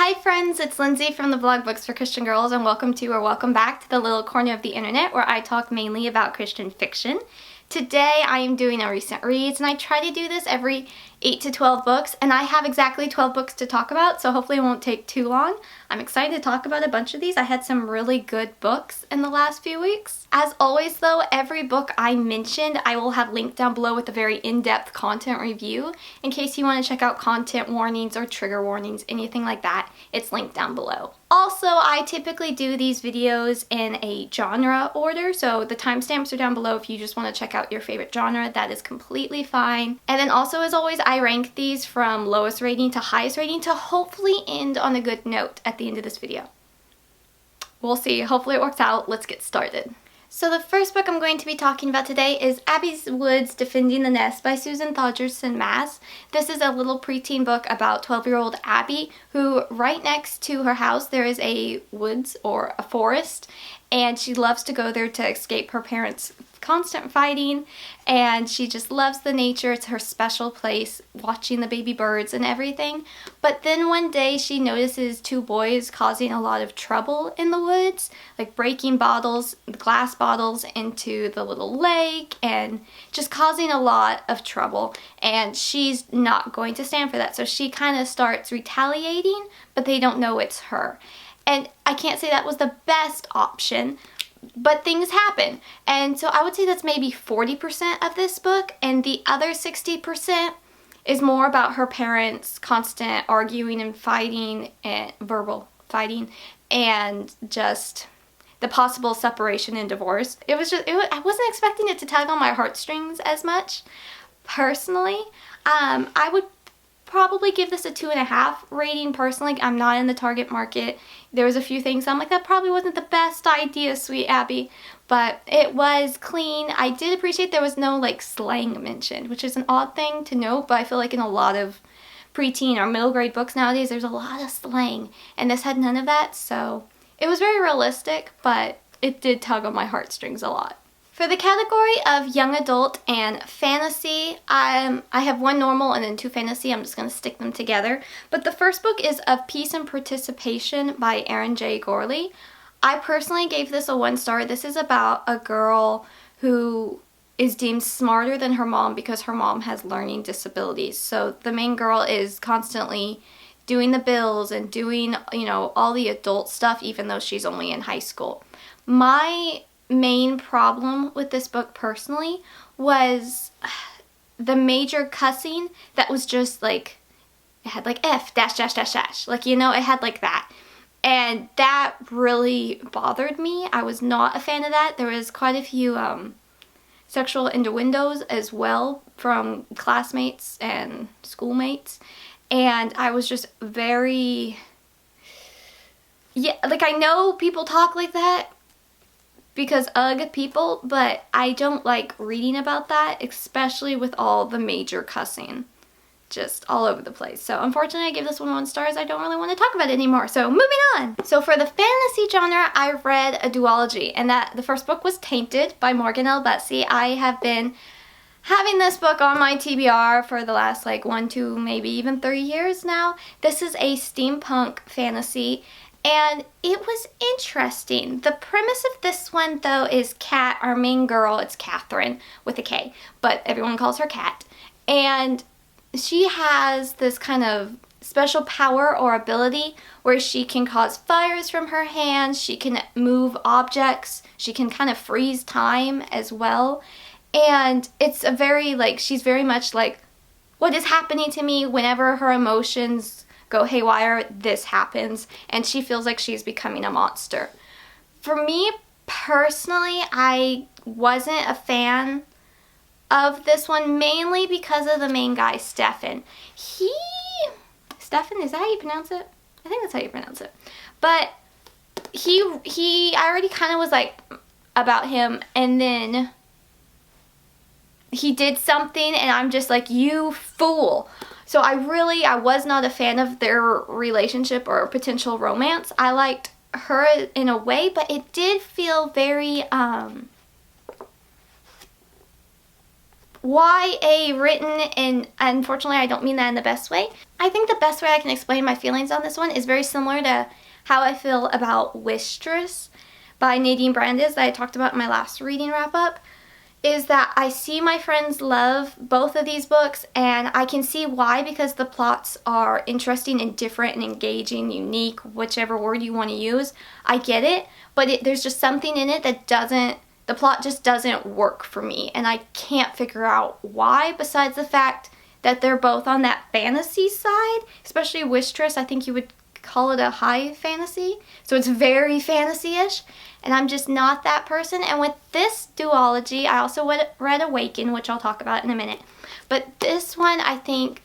Hi friends, it's Lindsay from the blog Books for Christian Girls, and welcome to or welcome back to the little corner of the internet where I talk mainly about Christian fiction. Today I am doing a recent reads, and I try to do this every 8 to 12 books, and I have exactly 12 books to talk about, so hopefully it won't take too long. I'm excited to talk about a bunch of these. I had some really good books in the last few weeks. As always though, every book I mentioned I will have linked down below with a very in-depth content review in case you want to check out content warnings or trigger warnings, anything like that. It's linked down below. Also, I typically do these videos in a genre order, so the timestamps are down below if you just want to check out your favorite genre. That is completely fine. And then also, as always, I rank these from lowest rating to highest rating to hopefully end on a good note at the end of this video. We'll see. Hopefully it works out. Let's get started. So the first book I'm going to be talking about today is Abbie's Woods Defending the Nest by Susan Thogerson Maas. This is a little preteen book about 12-year-old Abbie, who right next to her house there is a woods or a forest, and she loves to go there to escape her parents' constant fighting, and she just loves the nature. It's her special place, watching the baby birds and everything. But then one day she notices two boys causing a lot of trouble in the woods, like breaking bottles, glass bottles into the little lake, and just causing a lot of trouble, and she's not going to stand for that. So she kind of starts retaliating, but they don't know it's her. And I can't say that was the best option, but things happen. And so I would say that's maybe 40% of this book, and the other 60% is more about her parents' constant arguing and fighting and verbal fighting and just the possible separation and divorce. I wasn't expecting it to tug on my heartstrings as much. Personally, I would probably give this a 2.5 rating personally. I'm not in the target market. There was a few things I'm like, that probably wasn't the best idea, sweet Abbie, but it was clean. I did appreciate there was no like slang mentioned, which is an odd thing to note, but I feel like in a lot of preteen or middle grade books nowadays there's a lot of slang, and this had none of that, so it was very realistic, but it did tug on my heartstrings a lot. For the category of young adult and fantasy, I have one normal and then two fantasy. I'm just going to stick them together. But the first book is Of Peace and Precipitation by Erin J. Gourlie. I personally gave this a 1 star. This is about a girl who is deemed smarter than her mom because her mom has learning disabilities. So the main girl is constantly doing the bills and doing, all the adult stuff even though she's only in high school. My main problem with this book personally was the major cussing that was just like, it had like F dash dash dash dash, like, it had like that, and that really bothered me. I was not a fan of that. There was quite a few sexual innuendos as well from classmates and schoolmates, and I was just very, I know people talk like that because people, but I don't like reading about that, especially with all the major cussing just all over the place. So unfortunately I gave this one 1 star. I don't really want to talk about it anymore, so moving on. So for the fantasy genre, I read a duology, and the first book was Tainted by Morgan L. Busse. I have been having this book on my TBR for the last 1, 2, maybe even 3 years now. This is a steampunk fantasy, and it was interesting. The premise of this one, though, is Kat, our main girl. It's Catherine with a K, but everyone calls her Kat. And she has this kind of special power or ability where she can cause fires from her hands, she can move objects, she can kind of freeze time as well. And it's a very, she's very much like, what is happening to me? Whenever her emotions go haywire, this happens, and she feels like she's becoming a monster. For me personally, I wasn't a fan of this one, mainly because of the main guy, Stefan. Stefan, is that how you pronounce it? I think that's how you pronounce it. But I already kind of was like about him, and then he did something and I'm just like, you fool. So I was not a fan of their relationship or potential romance. I liked her in a way, but it did feel very YA written, and unfortunately I don't mean that in the best way. I think the best way I can explain my feelings on this one is very similar to how I feel about Wishtress by Nadine that I talked about in my last reading wrap-up, is that I see my friends love both of these books, and I can see why, because the plots are interesting and different and engaging, unique, whichever word you want to use. I get it, but there's just something in it that the plot just doesn't work for me, and I can't figure out why, besides the fact that they're both on that fantasy side, especially Wishtress. I think you would call it a high fantasy, so it's very fantasy-ish, and I'm just not that person. And with this duology, I also read Awaken, which I'll talk about in a minute, but this one, I think,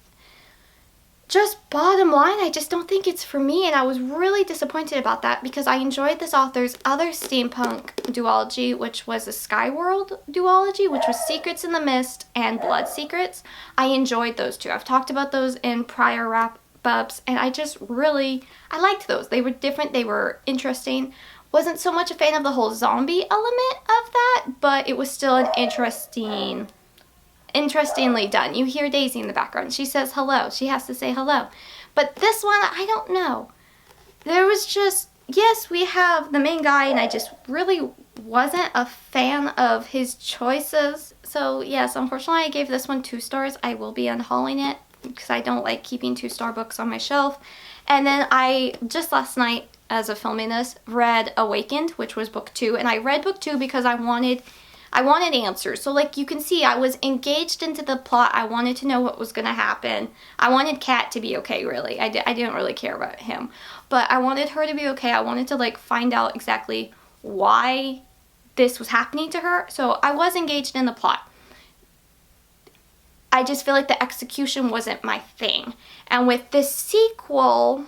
just bottom line, I just don't think it's for me, and I was really disappointed about that because I enjoyed this author's other steampunk duology, which was a Skyworld duology, which was Secrets in the Mist and Blood Secrets. I enjoyed those two. I've talked about those in prior wrap-ups, and I liked those. They were different, they were interesting. Wasn't so much a fan of the whole zombie element of that, but it was still an interestingly done. You hear Daisy in the background. She says hello. She has to say hello. But this one, I don't know. There was just, yes, we have the main guy, and I just really wasn't a fan of his choices. So yes, unfortunately, I gave this one 2 stars. I will be unhauling it because I don't like keeping 2-star books on my shelf. And then I, just last night, as of filming this, read Awakened, which was book 2. And I read book 2 because I wanted answers. So like you can see, I was engaged into the plot. I wanted to know what was going to happen. I wanted Kat to be okay, really. I didn't really care about him. But I wanted her to be okay. I wanted to like find out exactly why this was happening to her. So I was engaged in the plot. I just feel like the execution wasn't my thing. And with this sequel,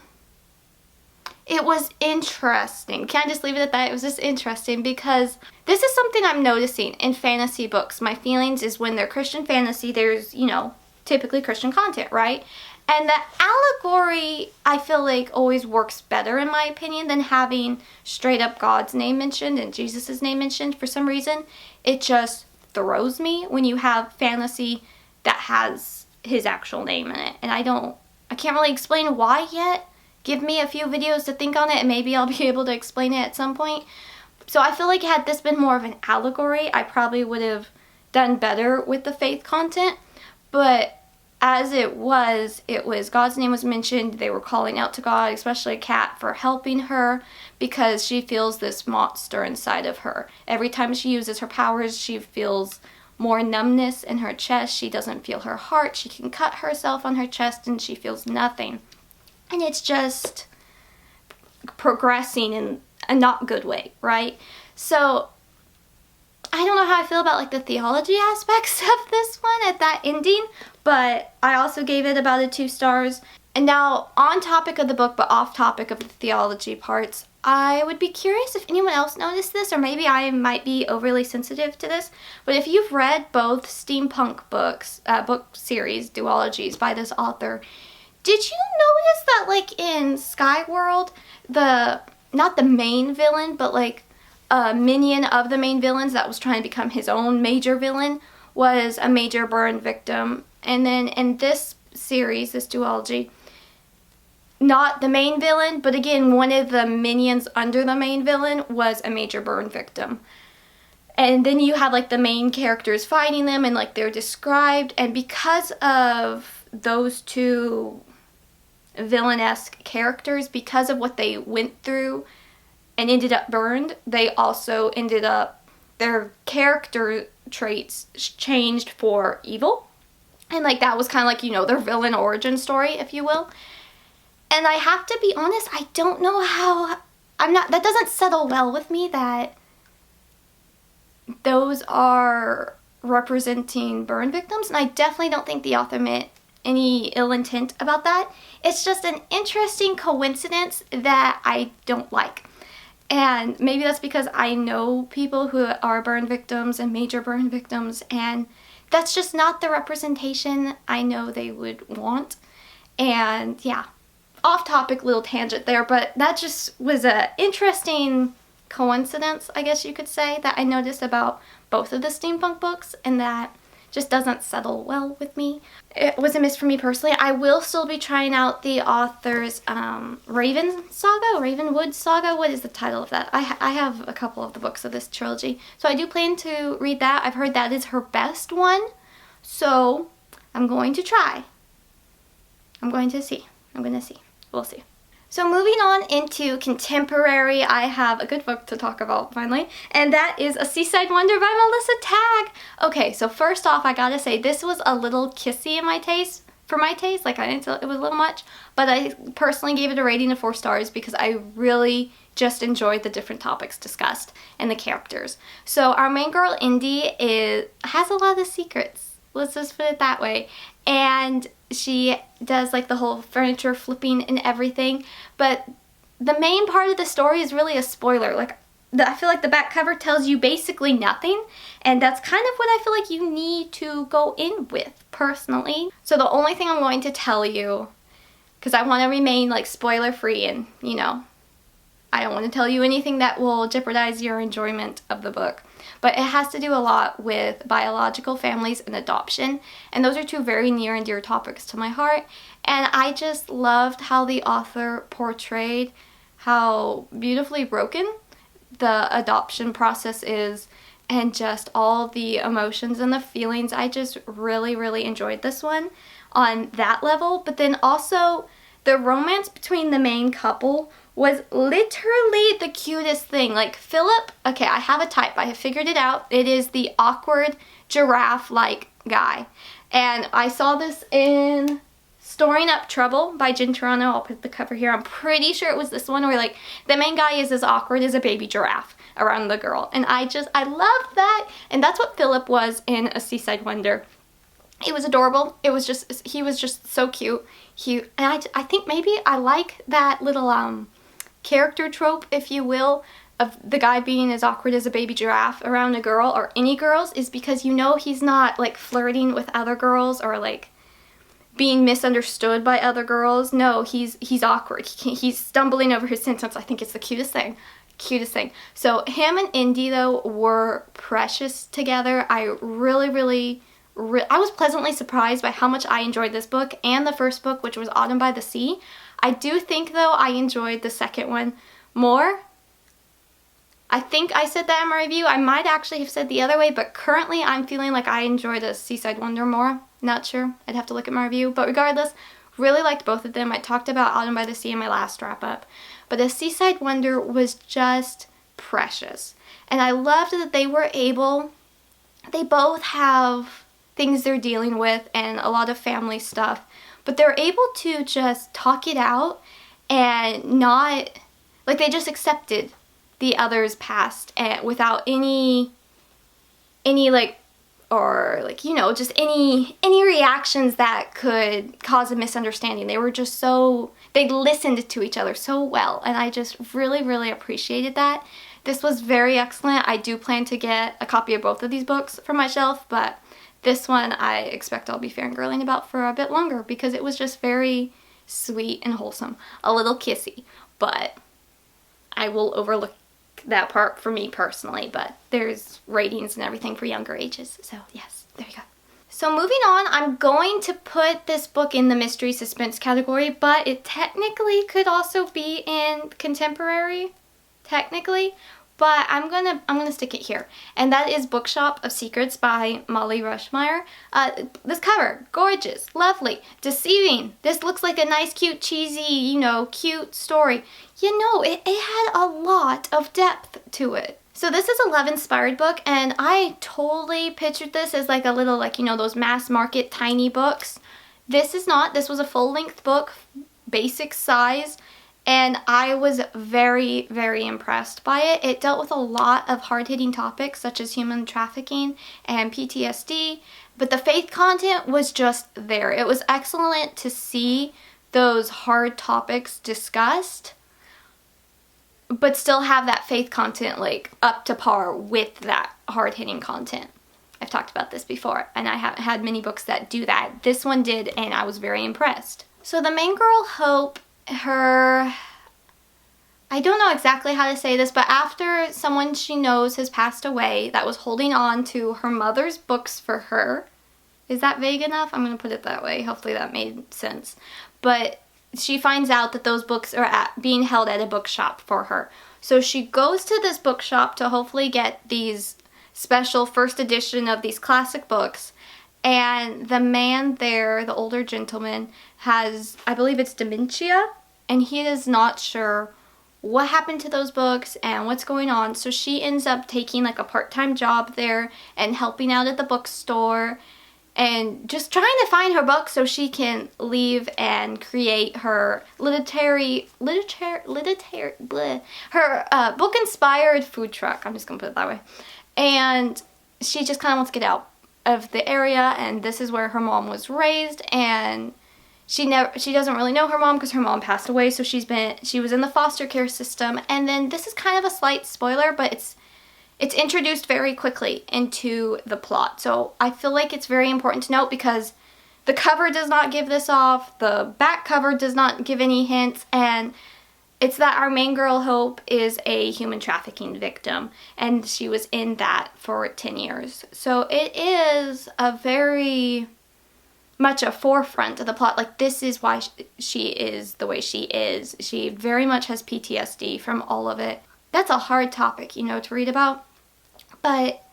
it was interesting. Can I just leave it at that? It was just interesting because this is something I'm noticing in fantasy books. My feelings is when they're Christian fantasy, there's, you know, typically Christian content, right? And the allegory, I feel like, always works better, in my opinion, than having straight up God's name mentioned and Jesus' name mentioned. For some reason, it just throws me when you have fantasy that has his actual name in it. And I can't really explain why yet. Give me a few videos to think on it, and maybe I'll be able to explain it at some point. So I feel like had this been more of an allegory, I probably would have done better with the faith content. But as it was God's name was mentioned. They were calling out to God, especially Kat, for helping her because she feels this monster inside of her. Every time she uses her powers, she feels more numbness in her chest. She doesn't feel her heart. She can cut herself on her chest and she feels nothing. And it's just progressing in a not good way, right? So I don't know how I feel about like the theology aspects of this one at that ending, but I also gave it about 2 stars. And now on topic of the book, but off topic of the theology parts, I would be curious if anyone else noticed this, or maybe I might be overly sensitive to this, but if you've read both steampunk books, book series, duologies by this author, did you notice that, like, in Skyworld, not the main villain, but, like, a minion of the main villains that was trying to become his own major villain was a major burn victim? And then in this series, this duology, not the main villain, but again, one of the minions under the main villain was a major burn victim. And then you have, like, the main characters fighting them, and, like, they're described, and because of those 2 villain-esque characters, because of what they went through and ended up burned, they also ended up, their character traits changed for evil. And like that was kind of like, you know, their villain origin story, if you will. And I have to be honest, I don't know how, that doesn't settle well with me that those are representing burn victims. And I definitely don't think the author meant any ill intent about that. It's just an interesting coincidence that I don't like. And maybe that's because I know people who are burn victims and major burn victims, and that's just not the representation I know they would want. And yeah, off topic little tangent there, but that just was an interesting coincidence, I guess you could say, that I noticed about both of the steampunk books, and that just doesn't settle well with me. It was a miss for me personally. I will still be trying out the author's Ravenwood Saga. What is the title of that? I have a couple of the books of this trilogy. So I do plan to read that. I've heard that is her best one. So I'm going to try. I'm going to see. We'll see. So moving on into contemporary, I have a good book to talk about finally, and that is A Seaside Wonder by Melissa Tagg. Okay, so first off, I gotta say, this was a little kissy in my taste, like it was a little much, but I personally gave it a rating of 4 stars because I really just enjoyed the different topics discussed and the characters. So our main girl, Indy, has a lot of secrets. Let's just put it that way. And she does like the whole furniture flipping and everything, but the main part of the story is really a spoiler. Like, I feel like the back cover tells you basically nothing, and that's kind of what I feel like you need to go in with personally. So the only thing I'm going to tell you, because I want to remain like spoiler free, and you know, I don't want to tell you anything that will jeopardize your enjoyment of the book. But it has to do a lot with biological families and adoption. And those are 2 very near and dear topics to my heart. And I just loved how the author portrayed how beautifully broken the adoption process is, and just all the emotions and the feelings. I just really, really enjoyed this one on that level. But then also the romance between the main couple was literally the cutest thing. Like, Philip, okay, I have a type. I have figured it out. It is the awkward giraffe-like guy. And I saw this in Storing Up Trouble by Jen Turano. I'll put the cover here. I'm pretty sure it was this one where, like, the main guy is as awkward as a baby giraffe around the girl. And I loved that. And that's what Philip was in A Seaside Wonder. It was adorable. He was just so cute. And I think maybe I like that little, character trope, if you will, of the guy being as awkward as a baby giraffe around a girl, or any girls, is because you know he's not like flirting with other girls or like being misunderstood by other girls. No, he's awkward. He's stumbling over his sentence. I think it's the cutest thing. So him and Indy though were precious together. I was pleasantly surprised by how much I enjoyed this book and the first book, which was Autumn by the Sea. I do think, though, I enjoyed the second one more. I think I said that in my review. I might actually have said the other way, but currently I'm feeling like I enjoyed A Seaside Wonder more. Not sure. I'd have to look at my review. But regardless, really liked both of them. I talked about Autumn by the Sea in my last wrap-up. But A Seaside Wonder was just precious. And I loved that they both have things they're dealing with and a lot of family stuff, but they're able to just talk it out and not, like, they just accepted the other's past and without any like, or like, you know, just any reactions that could cause a misunderstanding. They were just they listened to each other so well, and I just really, really appreciated that. This was very excellent. I do plan to get a copy of both of these books for my shelf, but this one I expect I'll be fangirling about for a bit longer because it was just very sweet and wholesome. A little kissy, but I will overlook that part for me personally, but there's ratings and everything for younger ages, so yes, there you go. So moving on, I'm going to put this book in the mystery suspense category, but it technically could also be in contemporary, technically. But I'm gonna stick it here, and that is Bookshop of Secrets by Molly Rushmeyer. This cover, gorgeous, lovely, deceiving. This looks like a nice, cute, cheesy, you know, cute story. You know, it had a lot of depth to it. So this is a love-inspired book, and I totally pictured this as like a little, like, you know, those mass market tiny books. This is not. This was a full-length book, basic size. And I was very, very impressed by it. It dealt with a lot of hard-hitting topics such as human trafficking and PTSD, but the faith content was just there. It was excellent to see those hard topics discussed, but still have that faith content like up to par with that hard-hitting content. I've talked about this before, and I haven't had many books that do that. This one did, and I was very impressed. So the main girl, Hope, I don't know exactly how to say this, but after someone she knows has passed away that was holding on to her mother's books for her, Is that vague enough? I'm going to put it that way. Hopefully that made sense. But she finds out that those books are being held at a bookshop for her. So she goes to this bookshop to hopefully get these special first edition of these classic books. And the man there, the older gentleman, has, I believe it's dementia. And he is not sure what happened to those books and what's going on. So she ends up taking like a part-time job there and helping out at the bookstore and just trying to find her books so she can leave and create her her book-inspired food truck. I'm just gonna put it that way. And she just kind of wants to get out of the area, and this is where her mom was raised, and she doesn't really know her mom because her mom passed away, so she was in the foster care system. And then this is kind of a slight spoiler, but it's introduced very quickly into the plot. So I feel like it's very important to note because the cover does not give this off, the back cover does not give any hints, and it's that our main girl, Hope, is a human trafficking victim, and she was in that for 10 years. So it is a very much a forefront of the plot. Like, this is why she is the way she is. She very much has PTSD from all of it. That's a hard topic, you know, to read about. But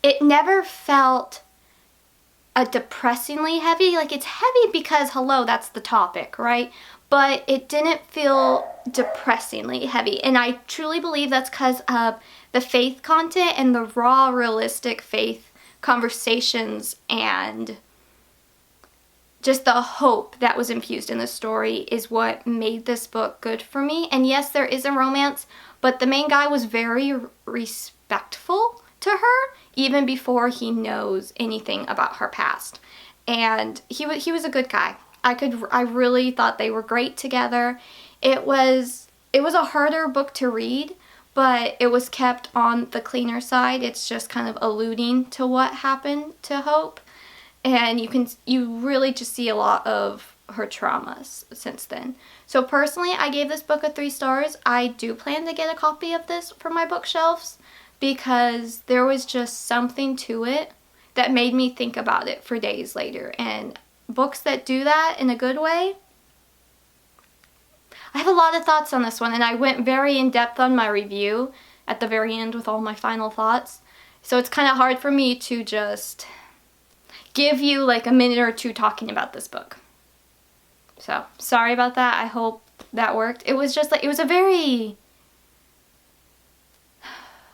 it never felt a depressingly heavy. Like, it's heavy because, hello, that's the topic, right? But it didn't feel depressingly heavy. And I truly believe that's because of the faith content and the raw, realistic faith conversations and just the hope that was infused in the story is what made this book good for me. And yes, there is a romance, but the main guy was very respectful to her even before he knows anything about her past. And he was a good guy. I really thought they were great together. It was a harder book to read, but it was kept on the cleaner side. It's just kind of alluding to what happened to Hope. And you really just see a lot of her traumas since then. So personally, I gave this book a 3 stars. I do plan to get a copy of this for my bookshelves because there was just something to it that made me think about it for days later. And books that do that in a good way, I have a lot of thoughts on this one, and I went very in-depth on my review at the very end with all my final thoughts. So it's kind of hard for me to just give you like a minute or two talking about this book. So, sorry about that. I hope that worked. It was just like, it was a very,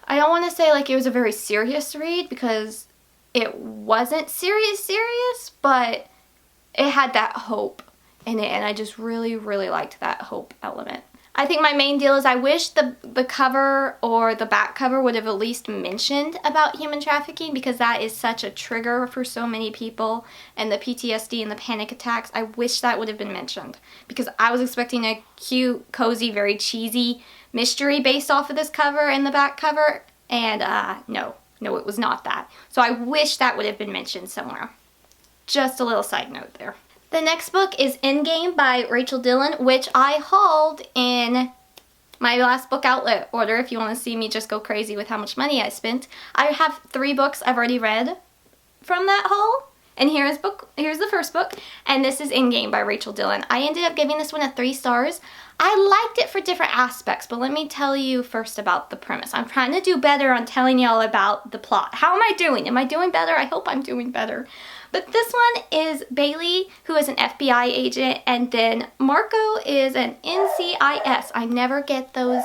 I don't want to say like it was a very serious read because it wasn't serious, but it had that hope in it, and I just really, really liked that hope element. I think my main deal is I wish the cover or the back cover would have at least mentioned about human trafficking because that is such a trigger for so many people, and the PTSD and the panic attacks. I wish that would have been mentioned because I was expecting a cute, cozy, very cheesy mystery based off of this cover and the back cover, and no, it was not that. So I wish that would have been mentioned somewhere. Just a little side note there. The next book is Endgame by Rachel Dillon, which I hauled in my last book outlet order if you want to see me just go crazy with how much money I spent. I have 3 books I've already read from that haul, and here's the first book, and this is Endgame by Rachel Dillon. I ended up giving this one a 3 stars. I liked it for different aspects, but let me tell you first about the premise. I'm trying to do better on telling y'all about the plot. How am I doing? Am I doing better? I hope I'm doing better. But this one is Bailey, who is an FBI agent, and then Marco is an NCIS. I never get those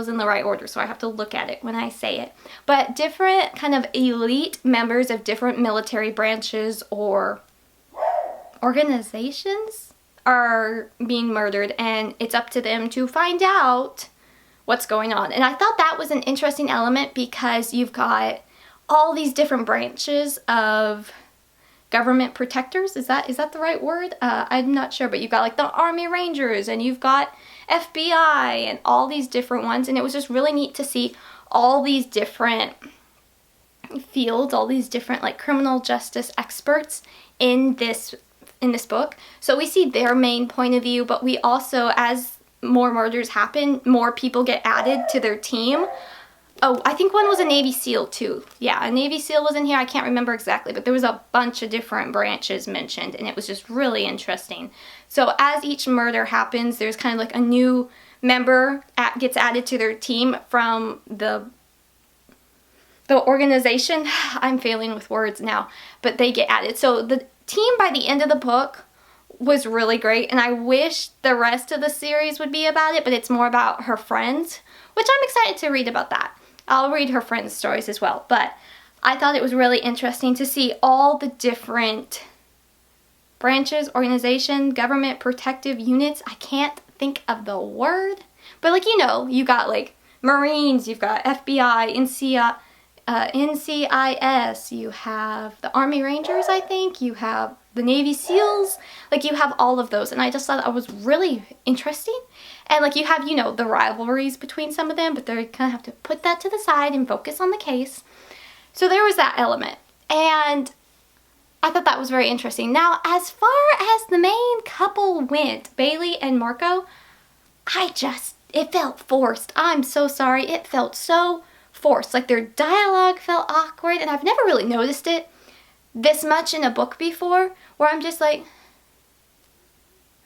in the right order, so I have to look at it when I say it. But different kind of elite members of different military branches or organizations are being murdered, and it's up to them to find out what's going on. And I thought that was an interesting element because you've got all these different branches of government protectors. Is that the right word? I'm not sure, but you've got like the Army Rangers, and you've got FBI, and all these different ones, and it was just really neat to see all these different fields, all these different like criminal justice experts in this book. So we see their main point of view, but we also, as more murders happen, more people get added to their team oh, I think one was a Navy SEAL too. Yeah, a Navy SEAL was in here. I can't remember exactly, but there was a bunch of different branches mentioned, and it was just really interesting. So as each murder happens, there's kind of like a new member gets added to their team from the organization. I'm failing with words now, but they get added. So the team by the end of the book was really great, and I wish the rest of the series would be about it, but it's more about her friends, which I'm excited to read about that. I'll read her friends' stories as well, but I thought it was really interesting to see all the different branches, organization, government protective units. I can't think of the word, but like, you know, you got like Marines, you've got FBI, NCIS, you have the Army Rangers, I think, you have the Navy SEALs, like you have all of those, and I just thought that was really interesting. And like you have, you know, the rivalries between some of them, but they kind of have to put that to the side and focus on the case. So there was that element, and I thought that was very interesting. Now, as far as the main couple went, Bailey and Marco, it felt forced. I'm so sorry. It felt so forced. Like their dialogue felt awkward, and I've never really noticed it this much in a book before, where I'm just like,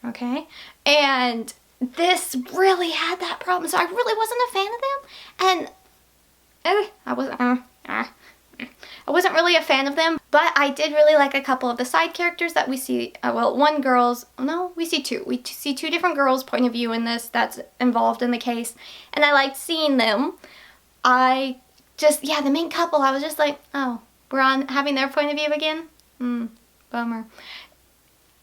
okay. And this really had that problem, so I really wasn't a fan of them, and I wasn't really a fan of them, but I did really like a couple of the side characters that we see. We see two. We see two different girls' point of view in this that's involved in the case, and I liked seeing them. The main couple, I was just like, oh, we're on having their point of view again? Bummer.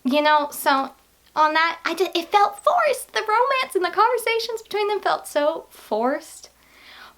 You know, so on that, it felt forced. The romance and the conversations between them felt so forced.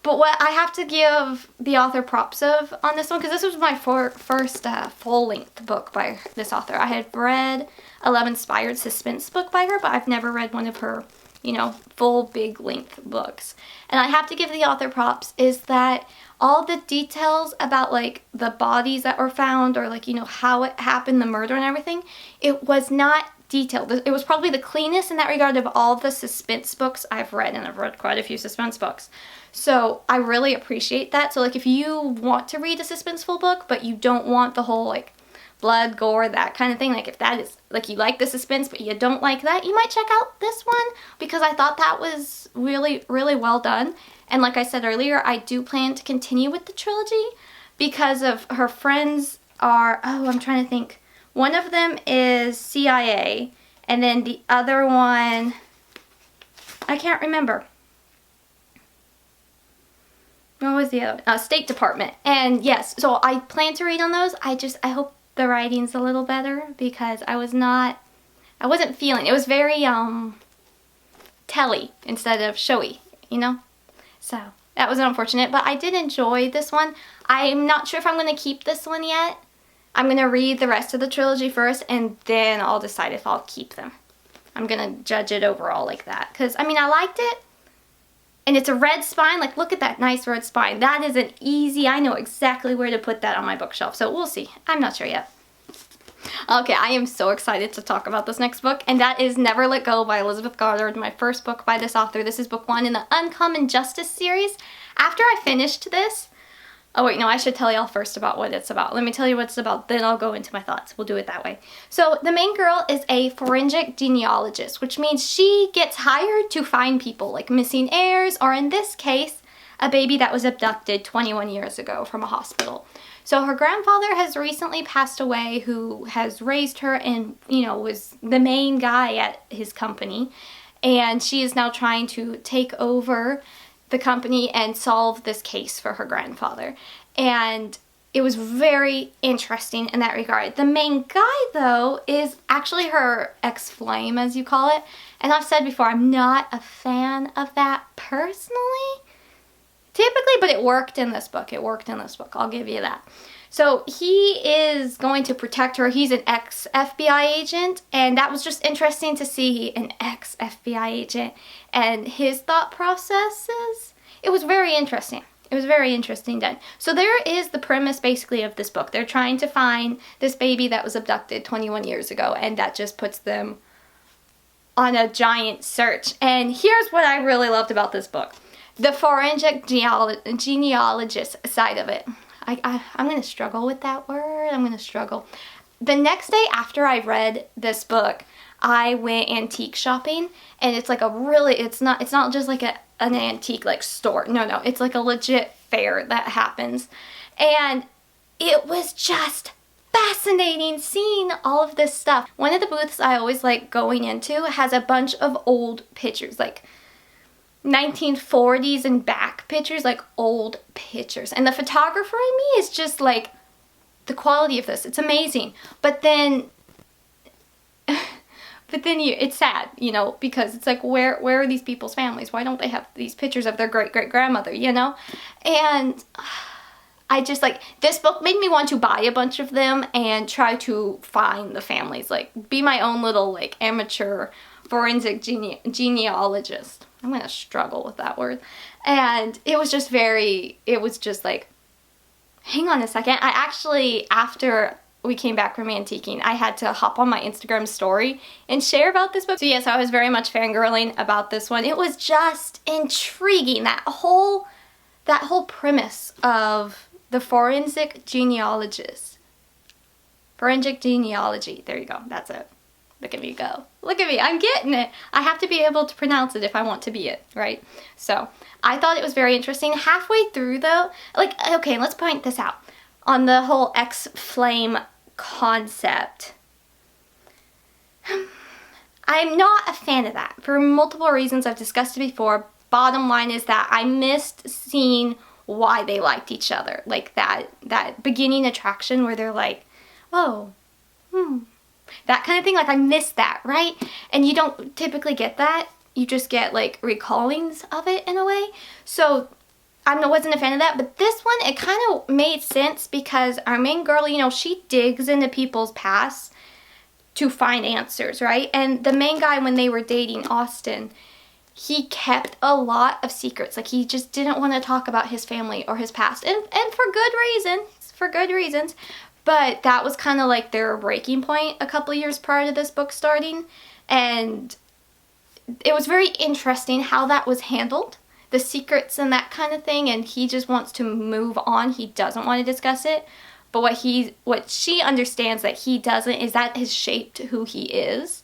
But what I have to give the author props of on this one, because this was my first full-length book by this author. I had read a love-inspired suspense book by her, but I've never read one of her, you know, full big-length books. And I have to give the author props is that all the details about like the bodies that were found, or like, you know, how it happened, the murder and everything, it was not detailed. It was probably the cleanest in that regard of all the suspense books I've read, and I've read quite a few suspense books. So I really appreciate that. So like if you want to read a suspenseful book, but you don't want the whole like blood, gore, that kind of thing, like if that is, like you like the suspense but you don't like that, you might check out this one, because I thought that was really, really well done. And like I said earlier, I do plan to continue with the trilogy because of her friends are, I'm trying to think. One of them is CIA, and then the other one, I can't remember. What was the other one? State Department. And yes, so I plan to read on those. I hope the writing's a little better, because I wasn't feeling, it was very telly instead of showy, you know? So that was unfortunate, but I did enjoy this one. I'm not sure if I'm going to keep this one yet. I'm going to read the rest of the trilogy first, and then I'll decide if I'll keep them. I'm going to judge it overall like that, because, I mean, I liked it, and it's a red spine. Like, look at that nice red spine. That is an easy, I know exactly where to put that on my bookshelf, so we'll see. I'm not sure yet. Okay, I am so excited to talk about this next book, and that is Never Let Go by Elizabeth Goddard, my first book by this author. This is book 1 in the Uncommon Justice series. After I finished this, I should tell y'all first about what it's about. Let me tell you what it's about, then I'll go into my thoughts. We'll do it that way. So the main girl is a forensic genealogist, which means she gets hired to find people like missing heirs, or in this case, a baby that was abducted 21 years ago from a hospital. So her grandfather has recently passed away, who has raised her and, was the main guy at his company. And she is now trying to take over the company and solve this case for her grandfather. And it was very interesting in that regard. The main guy, though, is actually her ex-flame, as you call it. And I've said before, I'm not a fan of that personally. Typically, but it worked in this book. I'll give you that. So he is going to protect her. He's an ex-FBI agent, and that was just interesting to see an ex-FBI agent and his thought processes. It was very interesting. It was very interesting done. So there is the premise basically of this book. They're trying to find this baby that was abducted 21 years ago, and that just puts them on a giant search. And here's what I really loved about this book. the forensic genealogist side of it. I'm going to struggle with that word. I'm going to struggle. The next day after I read this book, I went antique shopping, and it's like a really, it's not just like an antique like store. No, it's like a legit fair that happens. And it was just fascinating seeing all of this stuff. One of the booths I always like going into has a bunch of old pictures, like 1940s and back pictures, like old pictures. And the photographer in me is just like, the quality of this, it's amazing. But then it's sad, you know, because it's like, where are these people's families? Why don't they have these pictures of their great-great-grandmother, you know? And I just, like, this book made me want to buy a bunch of them and try to find the families, like, be my own little, like, amateur forensic genealogist. I'm gonna struggle with that word. And it was just like, hang on a second. I actually, after we came back from antiquing, I had to hop on my Instagram story and share about this book. So yes, I was very much fangirling about this one. It was just intriguing, that whole premise of the forensic genealogist. Forensic genealogy. There you go. That's it. Look at me go. Look at me. I'm getting it. I have to be able to pronounce it if I want to be it, right? So I thought it was very interesting. Halfway through though, like, okay, let's point this out. On the whole X-Flame concept, I'm not a fan of that for multiple reasons I've discussed it before. Bottom line is that I missed seeing why they liked each other. Like that beginning attraction where they're like, oh, that kind of thing. Like, I missed that, right? And you don't typically get that. You just get like recallings of it in a way. So I wasn't a fan of that, but this one, it kind of made sense because our main girl, you know, she digs into people's past to find answers, right? And the main guy, when they were dating Austin, he kept a lot of secrets. Like, he just didn't want to talk about his family or his past, and for good reasons. But that was kind of like their breaking point a couple of years prior to this book starting, and it was very interesting how that was handled. The secrets and that kind of thing, and he just wants to move on. He doesn't want to discuss it. But what she understands that he doesn't is that has shaped who he is.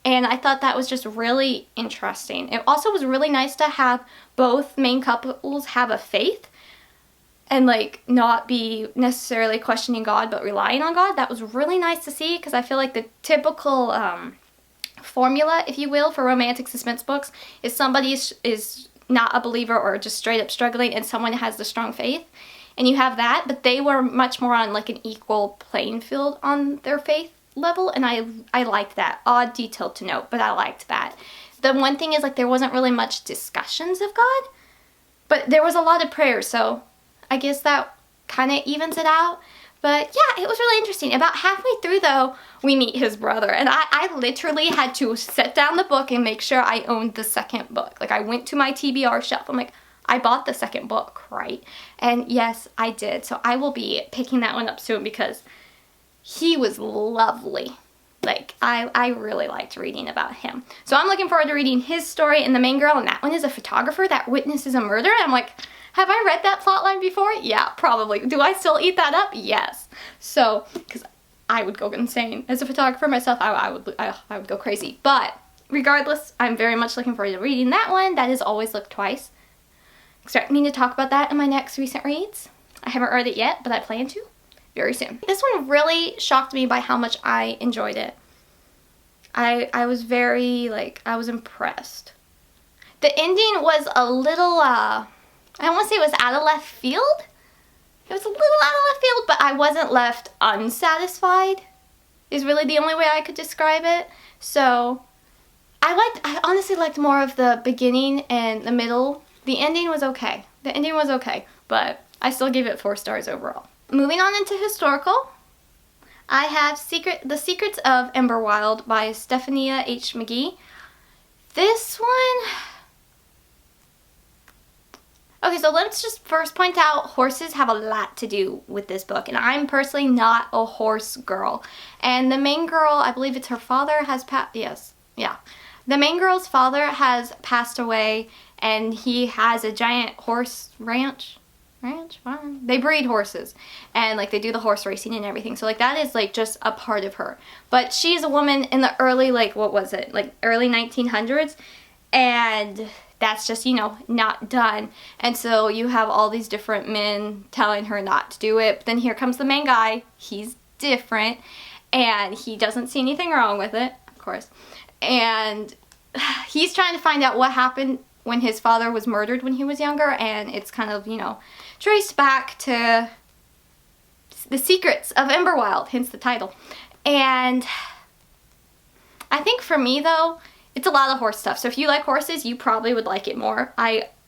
And I thought that was just really interesting. It also was really nice to have both main couples have a faith and like not be necessarily questioning God but relying on God. That was really nice to see, because I feel like the typical formula, if you will, for romantic suspense books is somebody is not a believer or just straight up struggling, and someone has the strong faith, and you have that. But they were much more on like an equal playing field on their faith level, and I liked that. Odd detail to note, but I liked that. The one thing is, like, there wasn't really much discussions of God, but there was a lot of prayers, so I guess that kind of evens it out. But yeah, it was really interesting. About halfway through though, we meet his brother, and I literally had to set down the book and make sure I owned the second book. Like, I went to my TBR shelf. I'm like, I bought the second book, right? And yes, I did. So I will be picking that one up soon because he was lovely. Like, I really liked reading about him. So I'm looking forward to reading his story. And the main girl in that one is a photographer that witnesses a murder. And I'm like, have I read that plotline before? Yeah, probably. Do I still eat that up? Yes. So, because I would go insane. As a photographer myself, I would go crazy. But regardless, I'm very much looking forward to reading that one. That is Always Look Twice. Expect me to talk about that in my next recent reads. I haven't read it yet, but I plan to very soon. This one really shocked me by how much I enjoyed it. I was very, like, I was impressed. The ending was a little, I don't want to say it was out of left field. It was a little out of left field, but I wasn't left unsatisfied, is really the only way I could describe it. So I honestly liked more of the beginning and the middle. The ending was okay. The ending was okay, but I still gave it 4 stars overall. Moving on into historical, I have The Secrets of Emberwild by Stephania H. McGee. This one... Okay, so let's just first point out horses have a lot to do with this book, and I'm personally not a horse girl. And the main girl, I believe it's her father, has The main girl's father has passed away, and he has a giant horse ranch, farm. They breed horses, and like they do the horse racing and everything. So like that is like just a part of her. But she's a woman in the early, like, what was it, like early 1900s, and that's just, you know, not done. And so you have all these different men telling her not to do it. But then here comes the main guy. He's different, and he doesn't see anything wrong with it, of course. And he's trying to find out what happened when his father was murdered when he was younger, and it's kind of, you know, traced back to the secrets of Emberwild, hence the title. And I think for me, though, it's a lot of horse stuff. So if you like horses, you probably would like it more.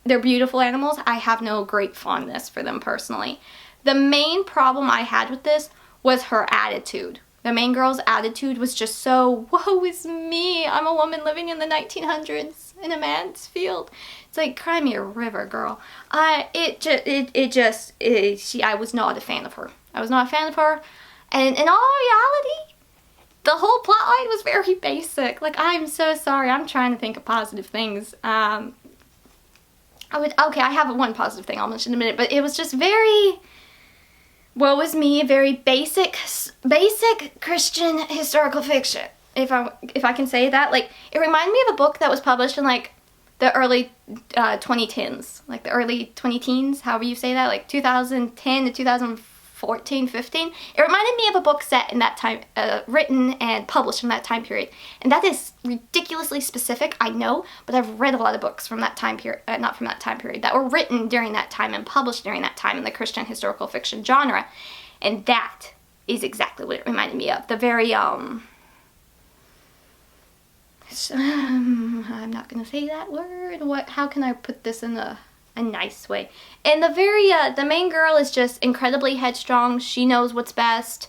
They're beautiful animals. I have no great fondness for them personally. The main problem I had with this was her attitude. The main girl's attitude was just so, woe is me, I'm a woman living in the 1900s in a man's field. It's like, cry me a river, girl. I was not a fan of her. I was not a fan of her. And in all reality, the whole plotline was very basic. Like, I'm so sorry. I'm trying to think of positive things. I have one positive thing I'll mention in a minute, but it was just very, woe is me, very basic Christian historical fiction, if I can say that. Like, it reminded me of a book that was published in like the early 2010s, like the early 20-teens, however you say that, like 2010 to 2014, 15. It reminded me of a book set in that time, written and published in that time period. And that is ridiculously specific, I know, but I've read a lot of books from that time period, not from that time period, that were written during that time and published during that time in the Christian historical fiction genre. And that is exactly what it reminded me of. The very, I'm not gonna say that word. How can I put this in a nice way? And the main girl is just incredibly headstrong. She knows what's best.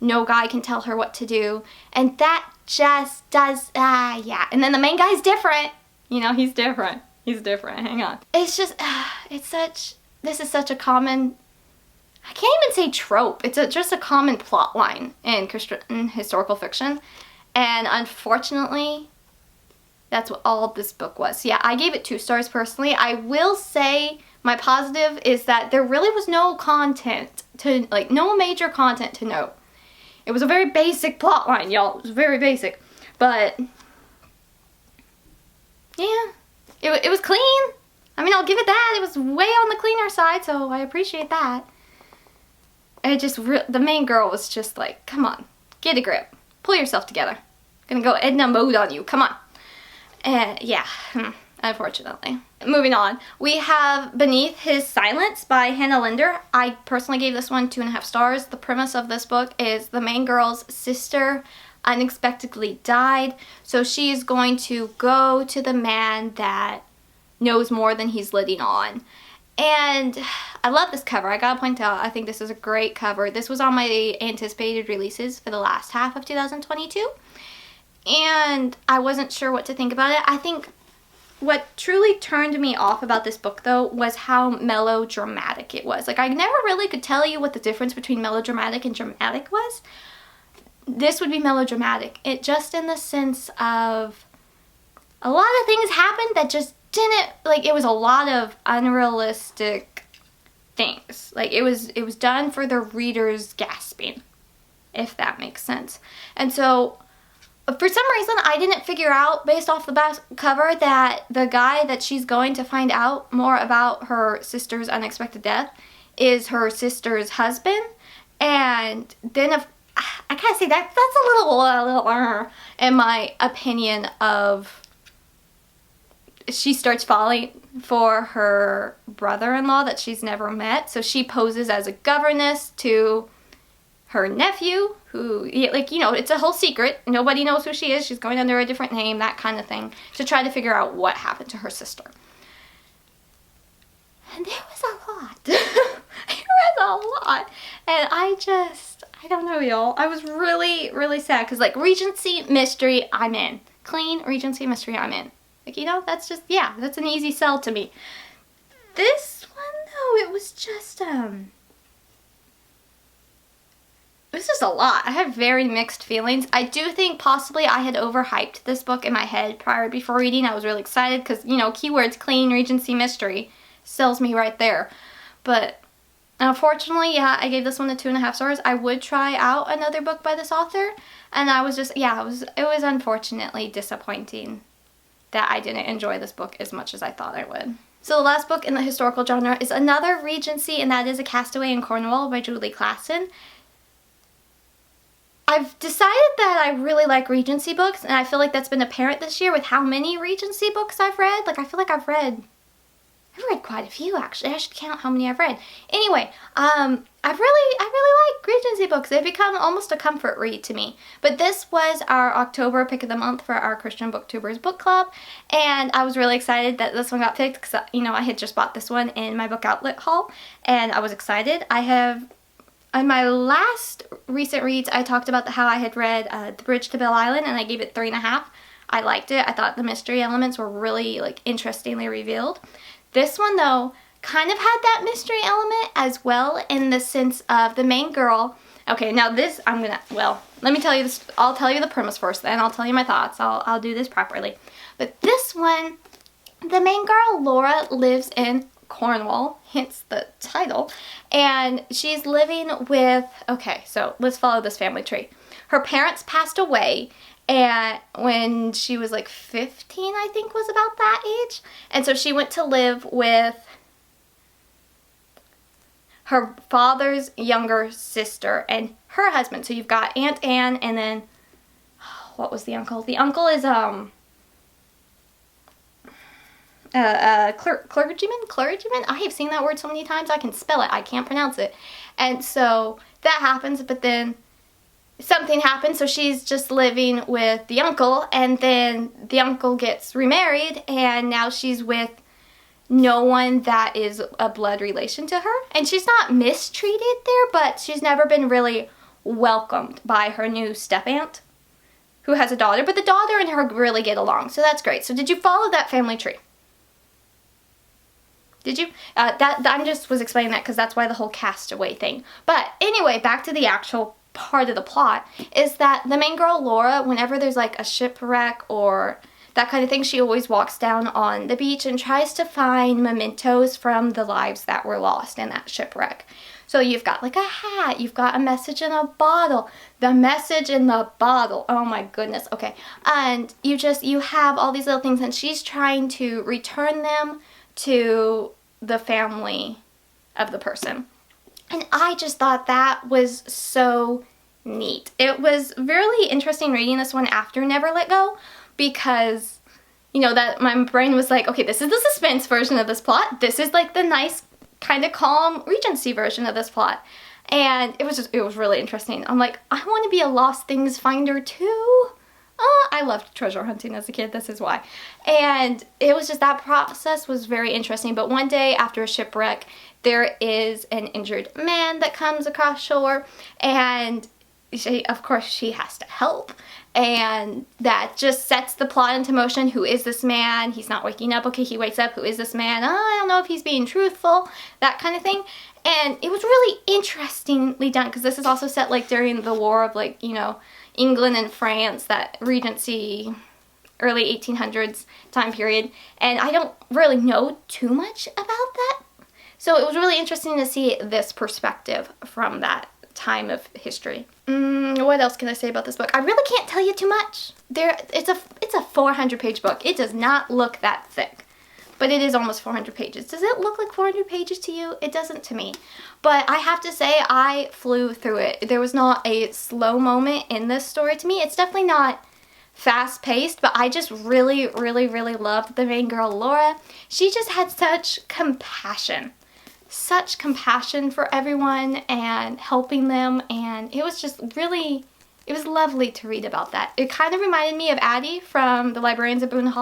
No guy can tell her what to do. And that just does, yeah. And then the main guy's different. You know, he's different. He's different, hang on. It's just, this is such a common, I can't even say trope. It's just a common plot line in Christian historical fiction. And unfortunately, that's what all of this book was. Yeah, I gave it 2 stars personally. I will say my positive is that there really was no content to, like, no major content to note. It was a very basic plot line, y'all. It was very basic. But, yeah, it was clean. I mean, I'll give it that. It was way on the cleaner side, so I appreciate that. It just, the main girl was just like, come on, get a grip. Pull yourself together. Gonna go Edna mode on you, come on. Yeah, unfortunately. Moving on, we have Beneath His Silence by Hannah Linder. I personally gave this one 2.5 stars. The premise of this book is the main girl's sister unexpectedly died, so she is going to go to the man that knows more than he's letting on. And I love this cover. I gotta point out, I think this is a great cover. This was on my anticipated releases for the last half of 2022. And I wasn't sure what to think about it. I think what truly turned me off about this book, though, was how melodramatic it was. Like, I never really could tell you what the difference between melodramatic and dramatic was. This would be melodramatic. It just in the sense of a lot of things happened that just didn't, like, it was a lot of unrealistic things. Like, it was done for the reader's gasping, if that makes sense. And so, for some reason, I didn't figure out, based off the back cover, that the guy that she's going to find out more about her sister's unexpected death is her sister's husband. And then, I kind of say that's a little in my opinion of, she starts falling for her brother-in-law that she's never met. So she poses as a governess to her nephew, who, like, you know, it's a whole secret. Nobody knows who she is. She's going under a different name, that kind of thing, to try to figure out what happened to her sister. And there was a lot. There was a lot. And I don't know, y'all. I was really, really sad. Because, like, Regency mystery, I'm in. Clean Regency mystery, I'm in. Like, you know, that's just, yeah, that's an easy sell to me. This one, though, it was just, was just a lot. I had very mixed feelings. I do think possibly I had overhyped this book in my head before reading. I was really excited because, you know, keywords clean, Regency mystery sells me right there. But unfortunately, yeah, I gave this one a 2.5 stars. I would try out another book by this author, and I was just, yeah, it was unfortunately disappointing that I didn't enjoy this book as much as I thought I would. So the last book in the historical genre is another Regency, and that is A Castaway in Cornwall by Julie Klassen. I've decided that I really like Regency books, and I feel like that's been apparent this year with how many Regency books I've read. Like, I feel like I've read quite a few, actually. I should count how many I've read. Anyway, I really like Regency books. They've become almost a comfort read to me. But this was our October pick of the month for our Christian Booktubers book club, and I was really excited that this one got picked because, you know, I had just bought this one in my book outlet haul, and I was excited. In my last recent reads, I talked about how I had read The Bridge to Belle Island, and I gave it 3.5. I liked it. I thought the mystery elements were really, like, interestingly revealed. This one, though, kind of had that mystery element as well, in the sense of the main girl. Okay, now this, let me tell you this. I'll tell you the premise first, then I'll tell you my thoughts. I'll do this properly. But this one, the main girl, Laura, lives in Cornwall, hence the title, and she's living with, okay, so let's follow this family tree. Her parents passed away, and when she was like 15, I think was about that age, and so she went to live with her father's younger sister and her husband. So you've got Aunt Anne, and then, what was the uncle? The uncle is, clergyman. I have seen that word so many times I can spell it. I can't pronounce it. And so that happens, but then something happens, so she's just living with the uncle, and then the uncle gets remarried, and now she's with no one that is a blood relation to her. And she's not mistreated there, but she's never been really welcomed by her new step-aunt, who has a daughter, but the daughter and her really get along, so that's great. So did you follow that family tree? Did you? I just was explaining that because that's why the whole Castaway thing. But anyway, back to the actual part of the plot, is that the main girl, Laura, whenever there's like a shipwreck or that kind of thing, she always walks down on the beach and tries to find mementos from the lives that were lost in that shipwreck. So you've got like a hat, you've got a message in a bottle, the message in the bottle, oh my goodness, okay. And you have all these little things, and she's trying to return them to the family of the person. And I just thought that was so neat. It was really interesting reading this one after Never Let Go, because, you know, that my brain was like, okay, this is the suspense version of this plot. This is like the nice, kind of calm Regency version of this plot. And it was really interesting. I'm like, I want to be a lost things finder too. I loved treasure hunting as a kid, this is why. And it was just, that process was very interesting. But one day after a shipwreck, there is an injured man that comes across shore, and of course she has to help. And that just sets the plot into motion. Who is this man? He's not waking up. Okay, he wakes up. Who is this man? Oh, I don't know if he's being truthful. That kind of thing. And it was really interestingly done, because this is also set like during the war of, like, you know, England and France, that Regency, early 1800s time period. And I don't really know too much about that. So it was really interesting to see this perspective from that time of history. What else can I say about this book? I really can't tell you too much. It's a 400-page book. It does not look that thick, but it is almost 400 pages. Does it look like 400 pages to you? It doesn't to me. But I have to say, I flew through it. There was not a slow moment in this story to me. It's definitely not fast-paced, but I just really, really, really loved the main girl, Laura. She just had such compassion for everyone and helping them, and it was just really, it was lovely to read about that. It kind of reminded me of Abbie from the Librarian of Boone's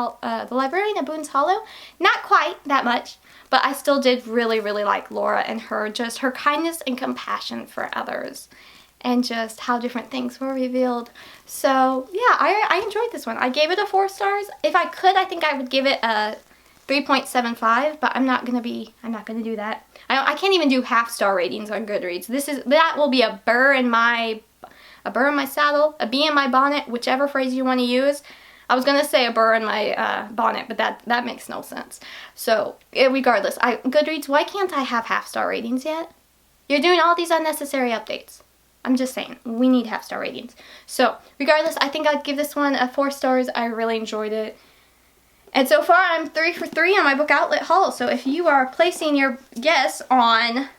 Hollow. Not quite that much, but I still did really, really like Laura and her kindness and compassion for others, and just how different things were revealed. So yeah, I enjoyed this one. I gave it a 4 stars. If I could, I think I would give it a 3.75, but I'm not gonna do that. I can't even do half-star ratings on Goodreads. That will be a burr in my saddle, a bee in my bonnet, whichever phrase you want to use. I was gonna say a burr in my bonnet, but that makes no sense. So regardless, Goodreads, why can't I have half-star ratings yet? You're doing all these unnecessary updates. I'm just saying, we need half-star ratings. So regardless, I think I'd give this one 4 stars. I really enjoyed it. And so far, I'm 3 for 3 on my book outlet haul. So if you are placing your guess on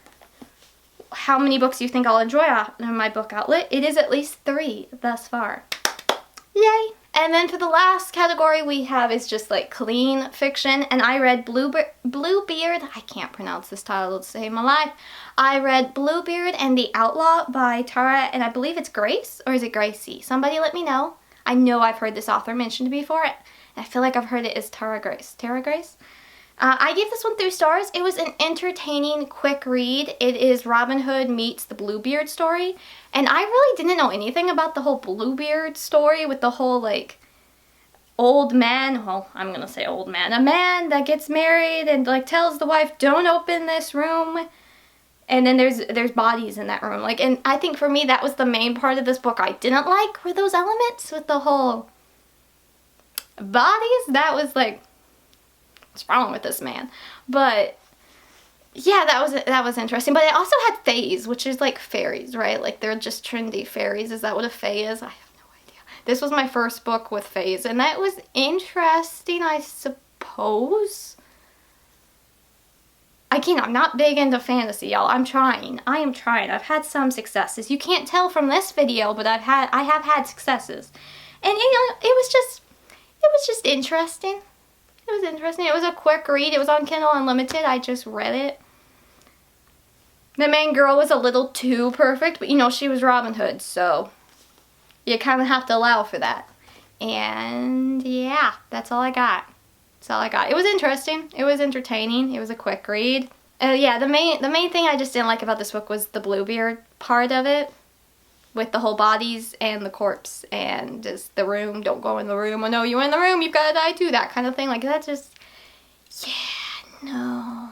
how many books you think I'll enjoy on my book outlet, it is at least 3 thus far. Yay! And then for the last category we have is just like clean fiction. And I read Bluebeard, I can't pronounce this title to save my life. I read Bluebeard and the Outlaw by Tara, and I believe it's Grace, or is it Gracie? Somebody let me know. I know I've heard this author mentioned before. I feel like I've heard it as Tara Grace. Tara Grace? I gave this one 3 stars. It was an entertaining, quick read. It is Robin Hood meets the Bluebeard story. And I really didn't know anything about the whole Bluebeard story with the whole, like, old man, well, I'm gonna say old man, a man that gets married and, like, tells the wife, don't open this room. And then there's bodies in that room. Like, and I think for me, that was the main part of this book I didn't like, were those elements with the whole bodies. That was like, what's wrong with this man? But yeah, that was interesting. But it also had fays, which is like fairies, right? Like they're just trendy fairies. Is that what a fae is? I have no idea. This was my first book with fays, and that was interesting, I suppose. Again, I'm not big into fantasy, y'all. I'm trying. I am trying. I've had some successes. You can't tell from this video, but I have had successes. And you know, it was just interesting. It was interesting. It was a quick read. It was on Kindle Unlimited. I just read it. The main girl was a little too perfect, but you know, she was Robin Hood, so you kind of have to allow for that. And yeah, that's all I got. That's all I got. It was interesting. It was entertaining. It was a quick read. Yeah, the main thing I just didn't like about this book was the Bluebeard part of it, with the whole bodies and the corpse and just the room. Don't go in the room. Oh no, you're in the room. You've got to die too. That kind of thing. Like that just, yeah, no,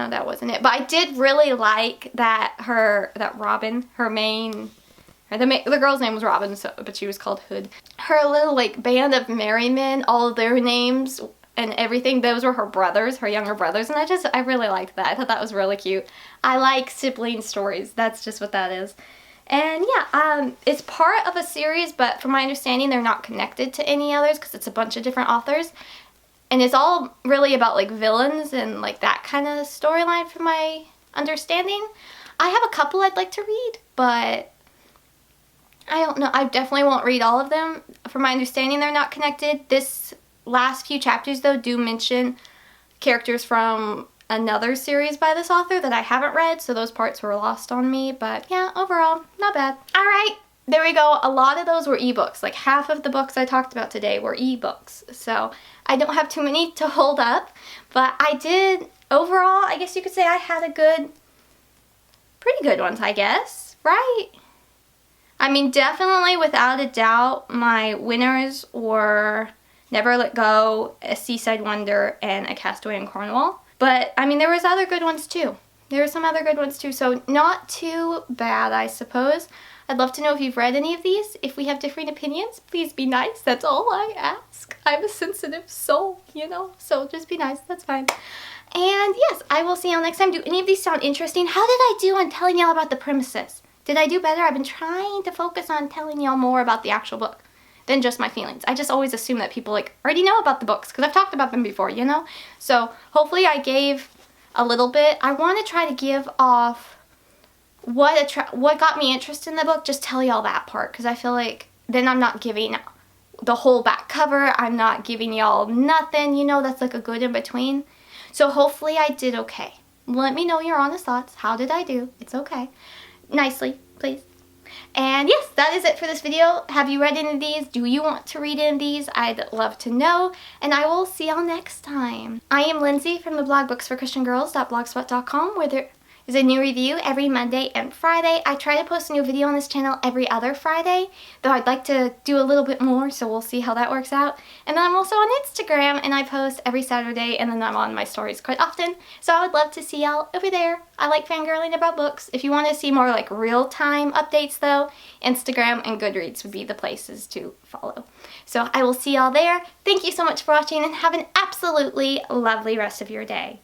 that wasn't it. But I did really like that Robin, the girl's name was Robin, but she was called Hood. Her little like band of merry men, all of their names and everything, those were her brothers, her younger brothers, and I really liked that. I thought that was really cute. I like sibling stories. That's just what that is. And yeah, it's part of a series, but from my understanding, they're not connected to any others because it's a bunch of different authors. And it's all really about like villains and like that kind of storyline from my understanding. I have a couple I'd like to read, but I don't know. I definitely won't read all of them. From my understanding, they're not connected. This last few chapters, though, do mention characters from another series by this author that I haven't read, so those parts were lost on me. But yeah, overall, not bad. All right, there we go. A lot of those were ebooks. Like half of the books I talked about today were ebooks. So I don't have too many to hold up. But I did, overall, I guess you could say I had pretty good ones, I guess, right? I mean, definitely, without a doubt, my winners were Never Let Go, A Seaside Wonder, and A Castaway in Cornwall. But, I mean, there was other good ones, too. There were some other good ones, too. So, not too bad, I suppose. I'd love to know if you've read any of these. If we have differing opinions, please be nice. That's all I ask. I'm a sensitive soul, you know? So, just be nice. That's fine. And, yes, I will see y'all next time. Do any of these sound interesting? How did I do on telling y'all about the premises? Did I do better? I've been trying to focus on telling y'all more about the actual book than just my feelings. I just always assume that people like already know about the books because I've talked about them before, you know? So hopefully I gave a little bit. I want to try to give off what got me interested in the book, just tell y'all that part because I feel like then I'm not giving the whole back cover. I'm not giving y'all nothing, you know? That's like a good in between. So hopefully I did okay. Let me know your honest thoughts. How did I do? It's okay. Nicely, please. And yes, that is it for this video. Have you read any of these? Do you want to read any of these? I'd love to know. And I will see y'all next time. I am Lindsey from the blog booksforchristiangirls.blogspot.com, where there There's a new review every Monday and Friday. I try to post a new video on this channel every other Friday, though I'd like to do a little bit more, so we'll see how that works out. And then I'm also on Instagram, and I post every Saturday, and then I'm on my stories quite often, so I would love to see y'all over there. I like fangirling about books. If you want to see more like real-time updates though, Instagram and Goodreads would be the places to follow. So I will see y'all there. Thank you so much for watching, and have an absolutely lovely rest of your day.